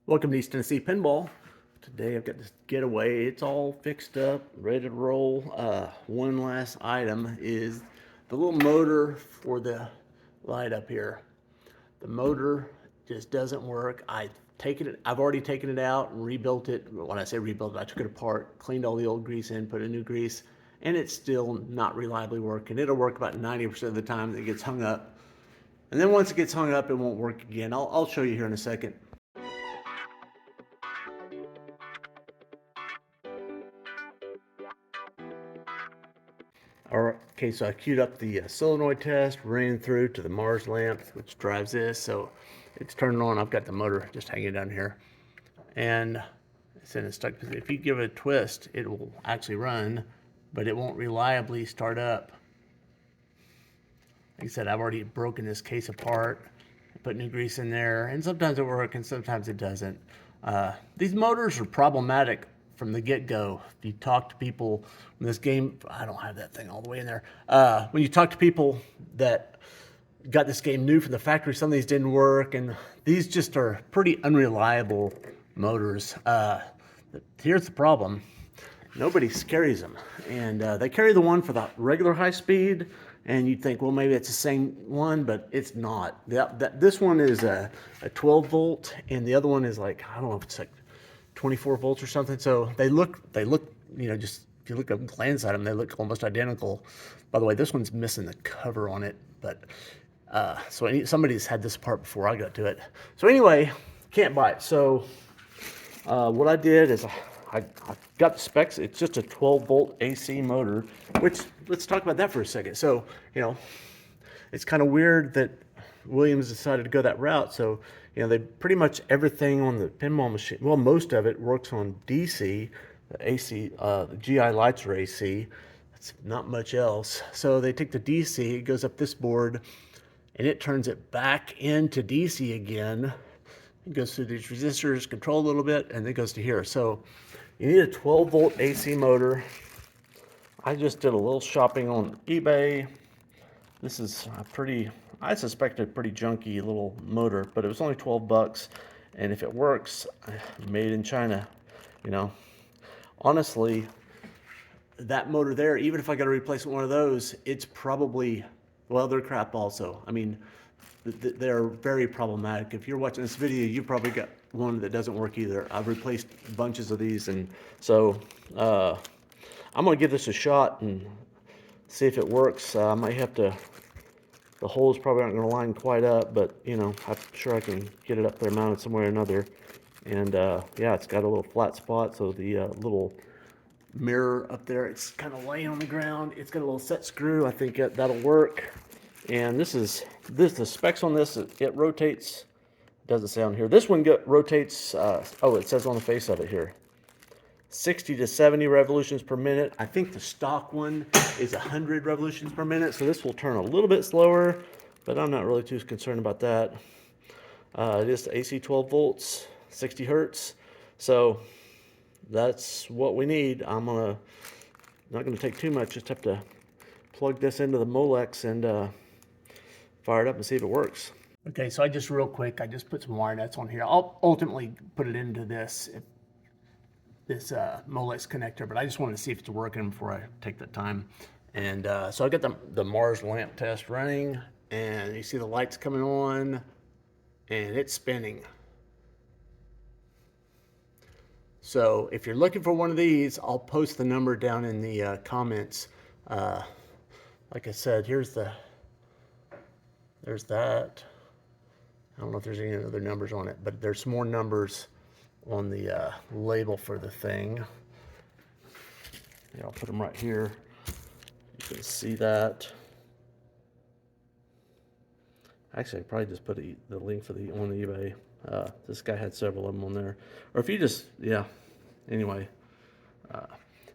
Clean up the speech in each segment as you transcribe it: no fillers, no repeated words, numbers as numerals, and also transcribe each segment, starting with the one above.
Welcome to East Tennessee Pinball. Today I've got this getaway. It's all fixed up, ready to roll. One last item is the little motor for the light up here. The motor just doesn't work. I've already taken it out and rebuilt it. When I say rebuilt, I took it apart, cleaned all the old grease in, put a new grease, and it's still not reliably working. It'll work about 90% of the time that it gets hung up. And then once it gets hung up, it won't work again. I'll show you here in a second. Okay, so I queued up the solenoid test, ran through to the Mars lamp, which drives this. So it's turning on. I've got the motor just hanging down here. And it's in a stuck position. If you give it a twist, it will actually run, but it won't reliably start up. Like I said, I've already broken this case apart, put new grease in there, and sometimes it works and sometimes it doesn't. These motors are problematic from the get-go. If you talk to people in this game, I don't have that thing all the way in there. When you talk to people that got this game new from the factory, some of these didn't work, and these just are pretty unreliable motors. Here's the problem. Nobody carries them, and they carry the one for the regular high speed, and you'd think, well, maybe it's the same one, but it's not. This one is a 12 volt, and the other one is like, I don't know if it's like 24 volts or something. So they look, just if you look up, glance at them, they look almost identical. By the way, this one's missing the cover on it, but somebody's had this part before I got to it. So anyway, can't buy it. So what I did is I got the specs. It's just a 12 volt AC motor, which, let's talk about that for a second. So, it's kind of weird that Williams decided to go that route. So, they pretty much everything on the pinball machine, well, most of it works on DC. The AC, the GI lights are AC. That's not much else. So they take the DC, it goes up this board, and it turns it back into DC again. It goes through these resistors, control a little bit, and it goes to here. So you need a 12 volt AC motor. I just did a little shopping on eBay. This is a pretty, I suspect a pretty junky little motor, but it was only 12 bucks. And if it works, made in China, honestly, that motor there, even if I got to replace one of those, it's probably, well, they're crap also. I mean, they're very problematic. If you're watching this video, you probably got one that doesn't work either. I've replaced bunches of these, and so I'm gonna give this a shot and see if it works. I might have to, the holes probably aren't gonna line quite up, but I'm sure I can get it up there mounted somewhere or another. And yeah, it's got a little flat spot, so the little mirror up there, it's kind of laying on the ground. It's got a little set screw. I think that'll work. And the specs on this, it rotates. Doesn't say on here. This one rotates, oh, it says on the face of it here, 60 to 70 revolutions per minute. I think the stock one is 100 revolutions per minute, so this will turn a little bit slower, but I'm not really too concerned about that. It is AC 12 volts, 60 hertz, so that's what we need. Not gonna take too much, just have to plug this into the Molex and fire it up and see if it works. Okay, so I just put some wire nuts on here. I'll ultimately put it into this Molex connector, but I just wanted to see if it's working before I take the time. And so I got the Mars lamp test running, and you see the lights coming on, and it's spinning. So if you're looking for one of these, I'll post the number down in the comments. Like I said, there's that. I don't know if there's any other numbers on it, but there's some more numbers on the label for the thing. Yeah, I'll put them right here. You can see that. Actually, I probably just put the link for on the eBay. This guy had several of them on there. Or if you just, yeah, anyway.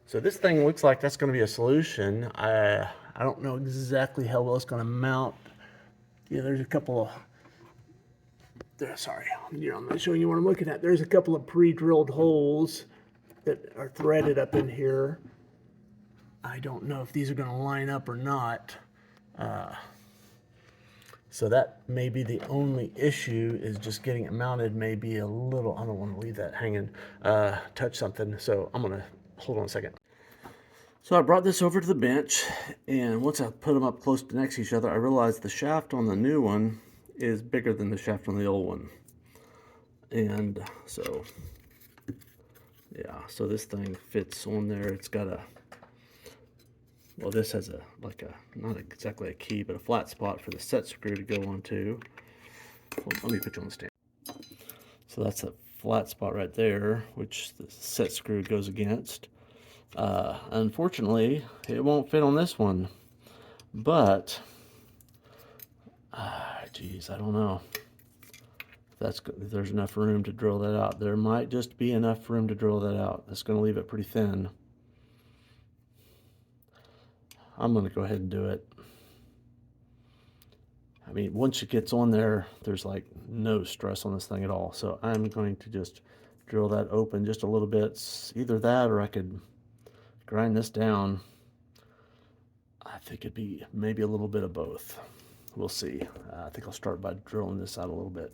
So this thing looks like that's going to be a solution. I don't know exactly how well it's going to mount. Yeah, there's a couple of, sorry, I'm not showing you what I'm looking at. There's a couple of pre-drilled holes that are threaded up in here. I don't know if these are going to line up or not. So that may be the only issue, is just getting it mounted may be a little, I don't want to leave that hanging, touch something. So I'm gonna, hold on a second. So I brought this over to the bench, and once I put them up close to next to each other, I realized the shaft on the new one is bigger than the shaft on the old one. And so, yeah, so this thing fits on there. It's got a, well, this has a, like a, not exactly a key, but a flat spot for the set screw to go onto. Let me put you on the stand. So that's a flat spot right there, which the set screw goes against. Unfortunately, it won't fit on this one, but, geez, I don't know if there's enough room to drill that out. There might just be enough room to drill that out. That's going to leave it pretty thin. I'm going to go ahead and do it. I mean, once it gets on there, there's like no stress on this thing at all. So I'm going to just drill that open just a little bit. Either that, or I could grind this down. I think it'd be maybe a little bit of both. We'll see. I think I'll start by drilling this out a little bit.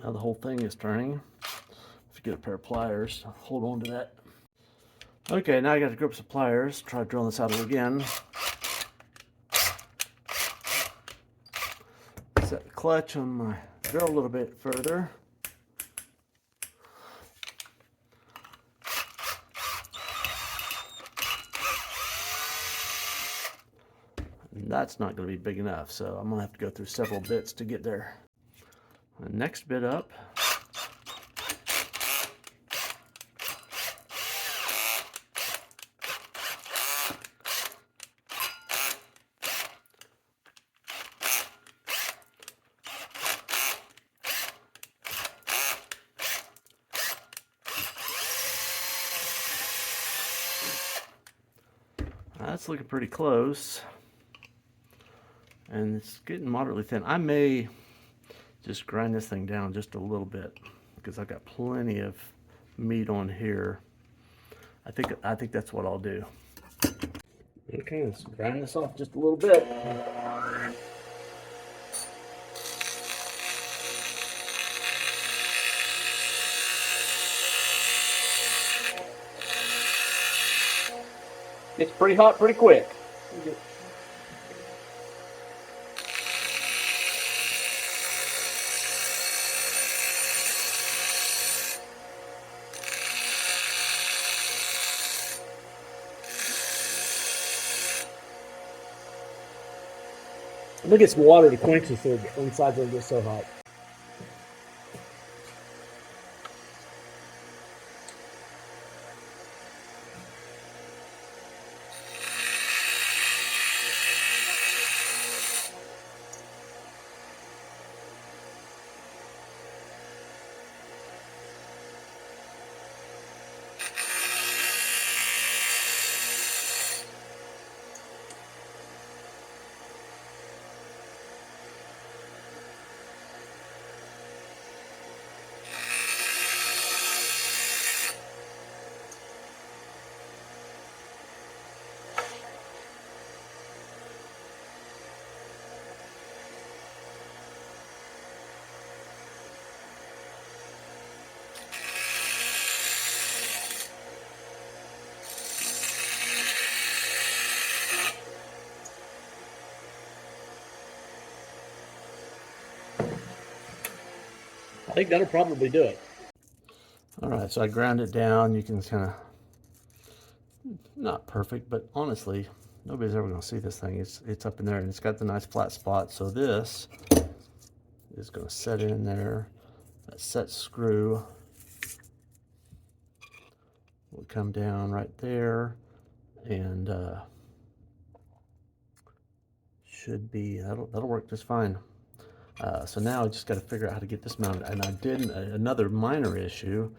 Now the whole thing is turning. If you get a pair of pliers, hold on to that. Okay, now I got to grip some pliers. Try drilling this out again. Set the clutch on my drill a little bit further. And that's not going to be big enough, so I'm going to have to go through several bits to get there. The next bit up. That's looking pretty close, and it's getting moderately thin. I may just grind this thing down just a little bit because I've got plenty of meat on here. I think that's what I'll do. Okay, let's grind this off just a little bit. It's pretty hot pretty quick. I'm gonna get some water to quench this so the insides don't get so hot. I think that'll probably do it. All right, so I ground it down. You can kind of, not perfect, but honestly, nobody's ever going to see this thing. It's up in there, and it's got the nice flat spot. So this is going to set in there. That set screw will come down right there, and should be, that'll work just fine. So now I just got to figure out how to get this mounted. And I did another minor issue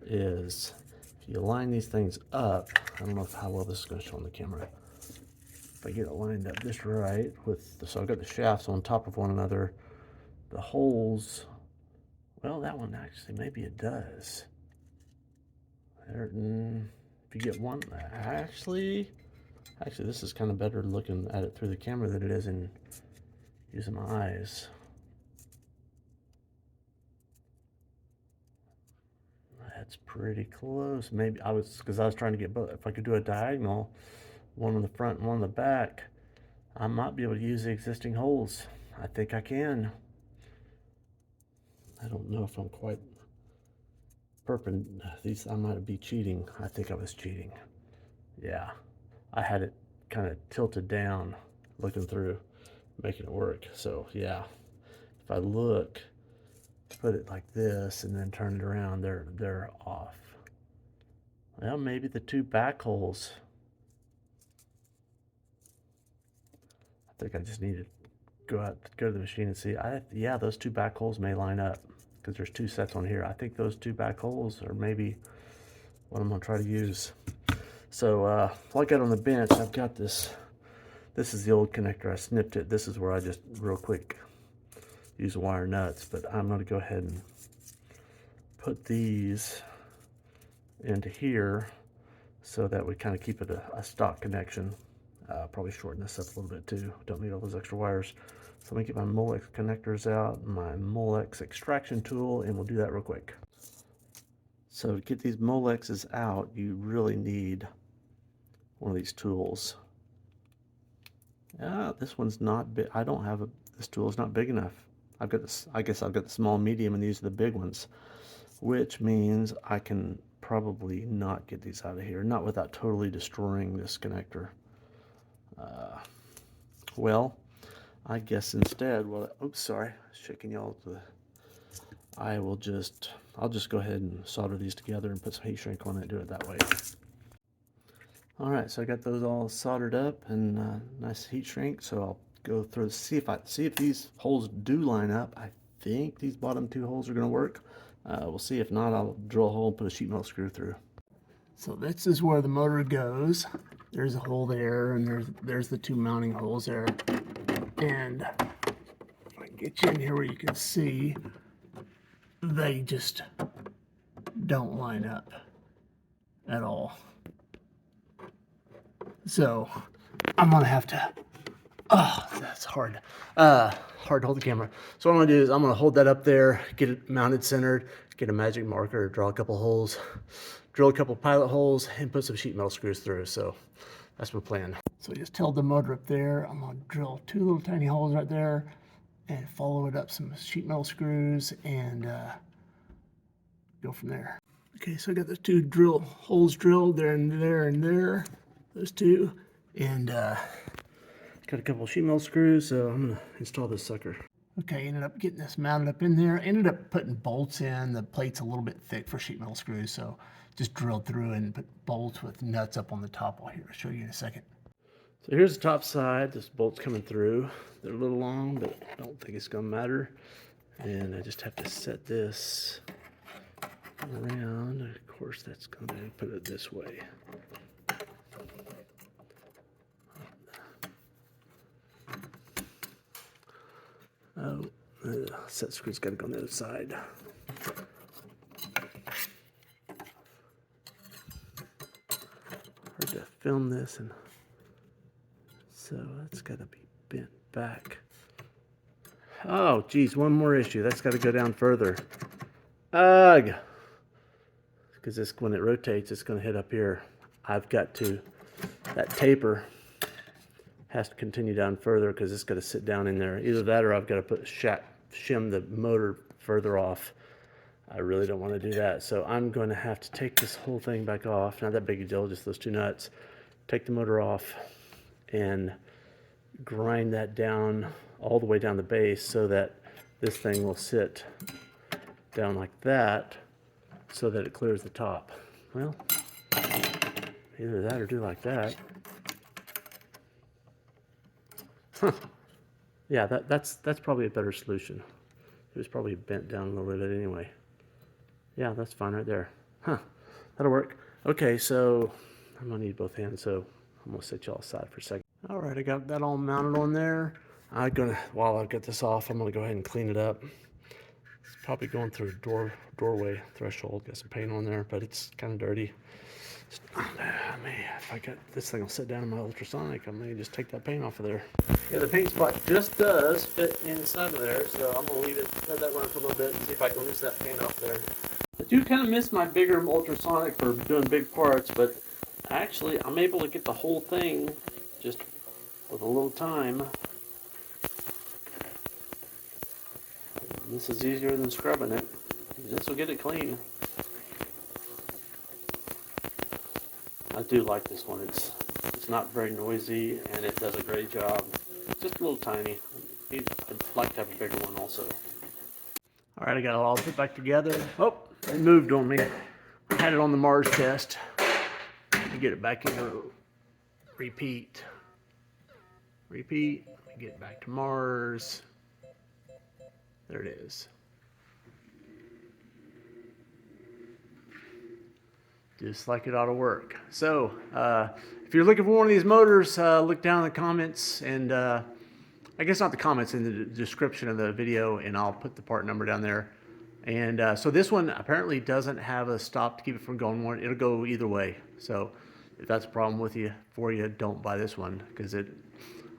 is if you line these things up, I don't know how well this is going to show on the camera. If I get it lined up just right with, so I've got the shafts on top of one another. The holes Well, that one actually, maybe it does. There, if you get one, actually, this is kind of better looking at it through the camera than it is in using my eyes. That's pretty close. Maybe because I was trying to get both. If I could do a diagonal, one on the front and one on the back, I might be able to use the existing holes. I think I can. I don't know if I'm quite these, I might be cheating. I think I was cheating. Yeah, I had it kind of tilted down, looking through, making it work. So yeah, if I look, put it like this and then turn it around, they're off. Well, maybe the two back holes. I think I just need to go to the machine and see. Yeah, those two back holes may line up because there's two sets on here. I think those two back holes are maybe what I'm gonna try to use. So like I got on the bench, I've got this. This is the old connector. I snipped it. This is where I just real quick use wire nuts, but I'm gonna go ahead and put these into here so that we kind of keep it a stock connection. Probably shorten this up a little bit too. Don't need all those extra wires. So let me get my Molex connectors out, my Molex extraction tool, and we'll do that real quick. So to get these Molexes out, you really need one of these tools. This one's not big. I don't have this tool is not big enough. I've got this. I guess I've got the small, medium, and these are the big ones, which means I can probably not get these out of here, not without totally destroying this connector. Well, I guess instead, oops, sorry, shaking y'all. I'll just go ahead and solder these together and put some heat shrink on it and do it that way. All right, so I got those all soldered up and nice heat shrink. So I'll go through, see if these holes do line up. I think these bottom two holes are gonna work. We'll see. If not, I'll drill a hole and put a sheet metal screw through. So this is where the motor goes. There's a hole there, and there's the two mounting holes there. And I can get you in here where you can see they just don't line up at all. So I'm gonna have to, oh, that's hard. Hard to hold the camera. So what I'm gonna do is I'm gonna hold that up there, get it mounted centered, get a magic marker, draw a couple holes, drill a couple pilot holes, and put some sheet metal screws through. So that's my plan. So just held the motor up there. I'm gonna drill two little tiny holes right there and follow it up some sheet metal screws and go from there. Okay, so I got the two holes drilled there and there and there, those two, and got a couple sheet metal screws, so I'm gonna install this sucker. Okay, ended up getting this mounted up in there. Ended up putting bolts in. The plate's a little bit thick for sheet metal screws, so just drilled through and put bolts with nuts up on the top. I'll show you in a second. So here's the top side. This bolt's coming through. They're a little long, but I don't think it's gonna matter. And I just have to set this around. Of course, that's gonna put it this way. Oh, the set screw's got to go on the other side. Hard to film this, and so that's got to be bent back. Oh, geez, one more issue. That's got to go down further. Ugh! Because this, when it rotates, it's going to hit up here. I've got to, that taper has to continue down further because it's got to sit down in there. Either that or I've got to shim the motor further off. I really don't want to do that. So I'm going to have to take this whole thing back off. Not that big a deal, just those two nuts. Take the motor off and grind that down all the way down the base so that this thing will sit down like that so that it clears the top. Well, either that or do like that. Huh. Yeah, that's probably a better solution. It was probably bent down a little bit anyway. Yeah, that's fine right there. Huh, that'll work. Okay, so I'm gonna need both hands, so I'm gonna set y'all aside for a second. All right, I got that all mounted on there. While I've got this off, I'm gonna go ahead and clean it up. It's probably going through a doorway threshold. Got some paint on there, but it's kind of dirty. If I got this thing will sit down in my ultrasonic, I may just take that paint off of there. Yeah, the paint spot just does fit inside of there, so I'm gonna leave it, let that run for a little bit, and see if I can lose that paint off there. I do kind of miss my bigger ultrasonic for doing big parts, but actually I'm able to get the whole thing just with a little time. This is easier than scrubbing it. This will get it clean. I do like this one. It's not very noisy and it does a great job. It's just a little tiny. I'd like to have a bigger one also. All right, I got it all put back together. Oh, it moved on me. I had it on the Mars test. Let me get it back into repeat. Repeat. Let me get it back to Mars. There it is. Just like it ought to work. So, if you're looking for one of these motors, look down in the comments, and I guess not the comments, in the description of the video, and I'll put the part number down there. And so this one apparently doesn't have a stop to keep it from going one. It'll go either way. So if that's a problem for you, don't buy this one, because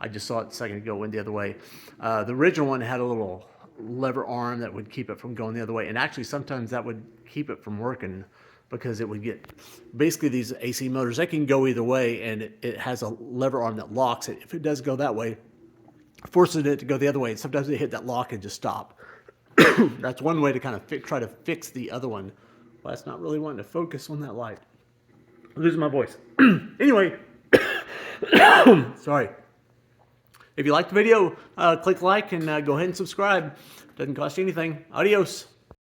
I just saw it a second ago, went the other way. The original one had a little lever arm that would keep it from going the other way, and actually sometimes that would keep it from working, because it would get, basically these AC motors, they can go either way, and it has a lever arm that locks it. If it does go that way, forces it to go the other way, and sometimes they hit that lock and just stop. That's one way to kind of try to fix the other one. Well, that's not really wanting to focus on that light. I'm losing my voice. Anyway, sorry. If you liked the video, click like and go ahead and subscribe. Doesn't cost you anything. Adios.